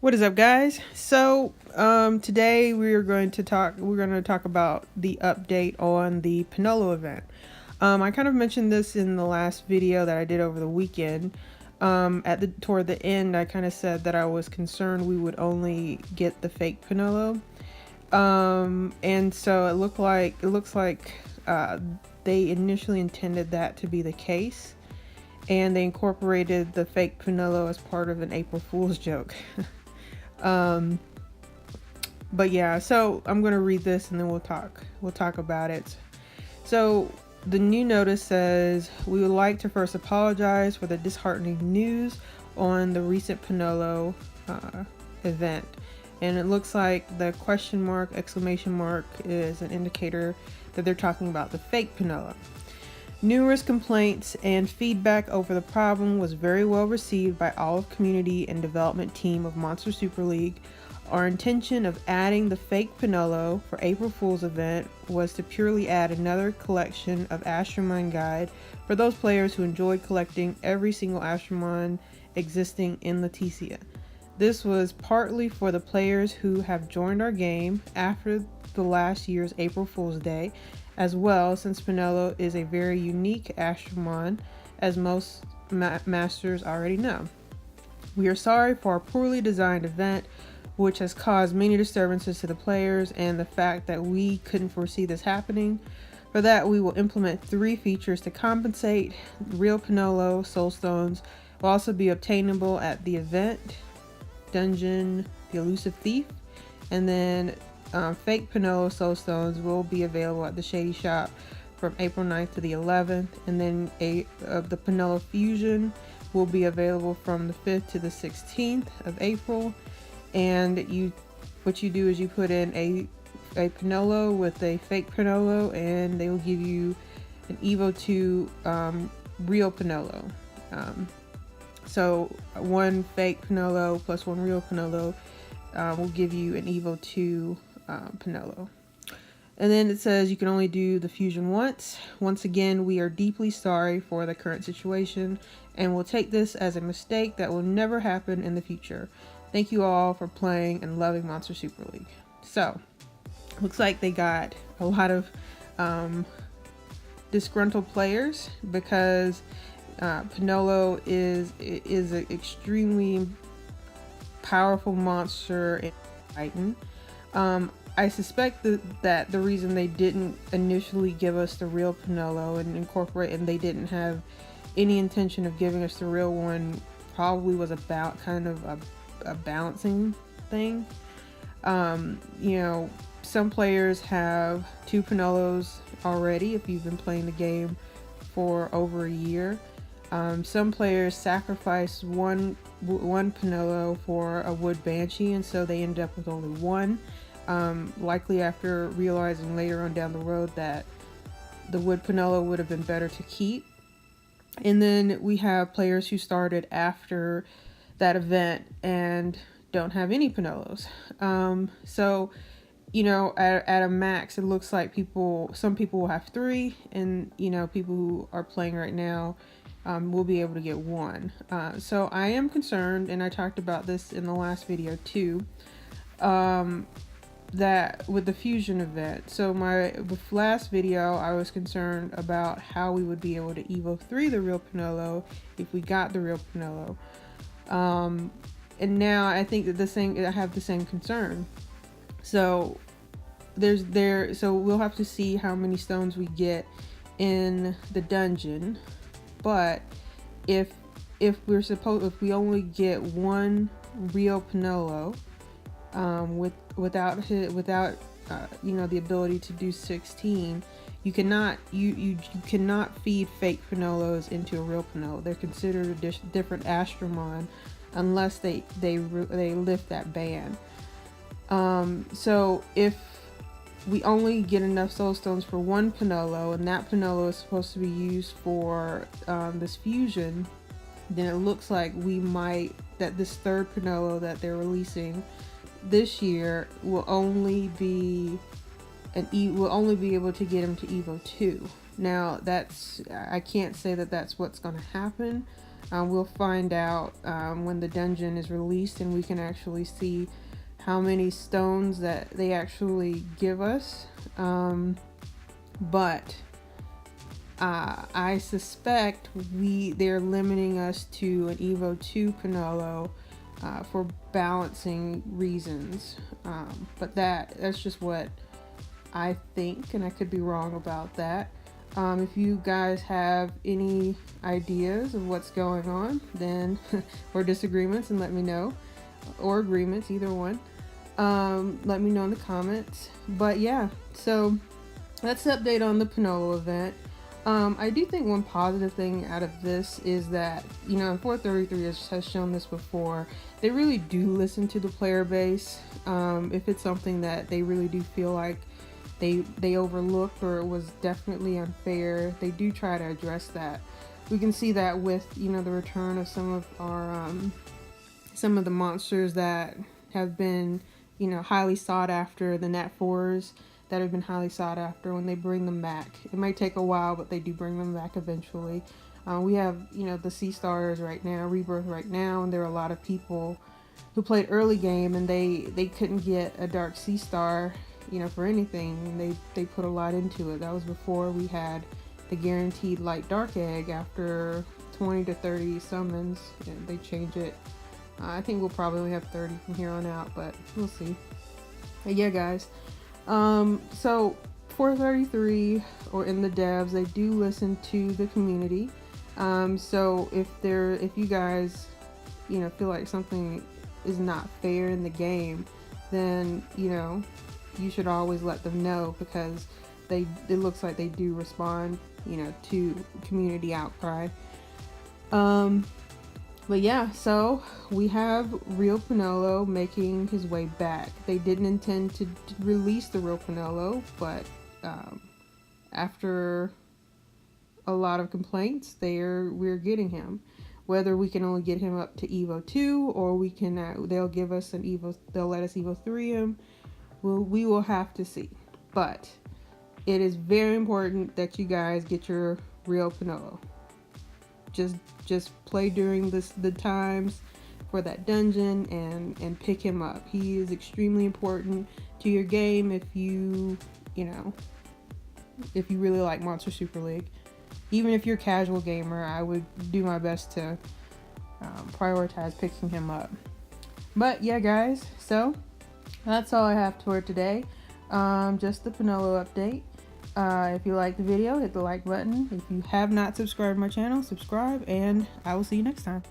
What is up, guys? So today we're going to talk about the update on the Pinolo event. I kind of mentioned this in the last video that I did over the weekend. Toward the end, I kind of said that I was concerned we would only get the fake Pinolo. And so it looks like they initially intended that to be the case, and they incorporated the fake Pinolo as part of an April Fool's joke. But yeah, so I'm going to read this and then we'll talk about it. So the new notice says, we would like to first apologize for the disheartening news on the recent Pinolo event. And it looks like the question mark, exclamation mark is an indicator that they're talking about the fake Pinolo. Numerous complaints and feedback over the problem was very well received by all of community and development team of Monster Super League. Our intention of adding the fake Pinolo for April Fool's event was to purely add another collection of Astromon guide for those players who enjoyed collecting every single Astromon existing in Leticia. This was partly for the players who have joined our game after the last year's April Fool's Day, as well, since Pinolo is a very unique Astromon, as most masters already know. We are sorry for our poorly designed event, which has caused many disturbances to the players, and the fact that we couldn't foresee this happening. For that, we will implement 3 features to compensate. Real Pinolo Soulstones will also be obtainable at the event dungeon, the Elusive Thief, and then fake Pinolo Soulstones will be available at the Shady Shop from April 9th to the 11th, and then the Pinolo Fusion will be available from the 5th to the 16th of April. And what you do is you put in a Pinolo with a fake Pinolo, and they will give you an Evo 2 real Pinolo. So 1 fake Pinolo plus 1 real Pinolo will give you an Evo 2 Pinolo. And then it says you can only do the fusion once. Once again, we are deeply sorry for the current situation, and we'll take this as a mistake that will never happen in the future. Thank you all for playing and loving Monster Super League. So, looks like they got a lot of disgruntled players because Pinolo is an extremely powerful monster in Titan. I suspect that the reason they didn't initially give us the real Pinolo and they didn't have any intention of giving us the real one probably was about kind of a balancing thing. You know, some players have 2 Pinolos already if you've been playing the game for over a year. Some players sacrifice one Pinolo for a Wood Banshee, and so they end up with only 1. Likely after realizing later on down the road that the Wood Pinolo would have been better to keep. And then we have players who started after that event and don't have any Pinolos. So, you know, at a max, it looks like some people will have 3, and, you know, people who are playing right now will be able to get 1. So I am concerned, and I talked about this in the last video too, that with the fusion event. So my last video, I was concerned about how we would be able to Evo 3 the real Pinolo if we got the real Pinolo. And now I think that I have the same concern. So so we'll have to see how many stones we get in the dungeon. But if we only get 1 real Pinolo, without you know, the ability to do 16, you cannot feed fake Pinolos into a real Pinolo. They're considered a different Astromon unless they lift that ban. So if we only get enough soul stones for 1 Pinolo, and that Pinolo is supposed to be used for this fusion, then it looks like that this 3rd Pinolo that they're releasing this year will only be able to get him to Evo 2. Now I can't say that that's what's going to happen, We'll find out when the dungeon is released, and we can actually see how many stones that they actually give us. But I suspect they're limiting us to an Evo 2 Pinolo for balancing reasons. But that's just what I think, and I could be wrong about that. If you guys have any ideas of what's going on, then or disagreements, and let me know, or agreements, either one. Let me know in the comments. But yeah, so that's the update on the Pinolo event. I do think one positive thing out of this is that, you know, 433 has shown this before. They really do listen to the player base. If it's something that they really do feel like they overlooked or it was definitely unfair, they do try to address that. We can see that with, you know, the return of some of our some of the monsters that have been, you know, highly sought after, the Nat4s that have been highly sought after. When they bring them back, it might take a while, but they do bring them back eventually. We have, you know, the Sea Stars right now, Rebirth right now, and there are a lot of people who played early game and they couldn't get a Dark Sea Star, you know, for anything. They put a lot into it. That was before we had the guaranteed light dark egg. After 20 to 30 summons, and they change it. I think we'll probably have 30 from here on out, but we'll see. But yeah, guys. So 433 or in the devs, they do listen to the community. So if you guys, you know, feel like something is not fair in the game, then, you know, you should always let them know, because it looks like they do respond, you know, to community outcry. But yeah, so we have real Pinolo making his way back. They didn't intend to release the real Pinolo, but after a lot of complaints, we're getting him. Whether we can only get him up to Evo 2, or we can they'll give us an Evo, they'll let us Evo 3 him. We will have to see. But it is very important that you guys get your real Pinolo. Just play during the times for that dungeon and pick him up. He is extremely important to your game if you really like Monster Super League. Even if you're a casual gamer, I would do my best to prioritize picking him up. But yeah, guys, so that's all I have for today. Just the Pinolo update. If you like the video, hit the like button. If you have not subscribed to my channel, subscribe, and I will see you next time.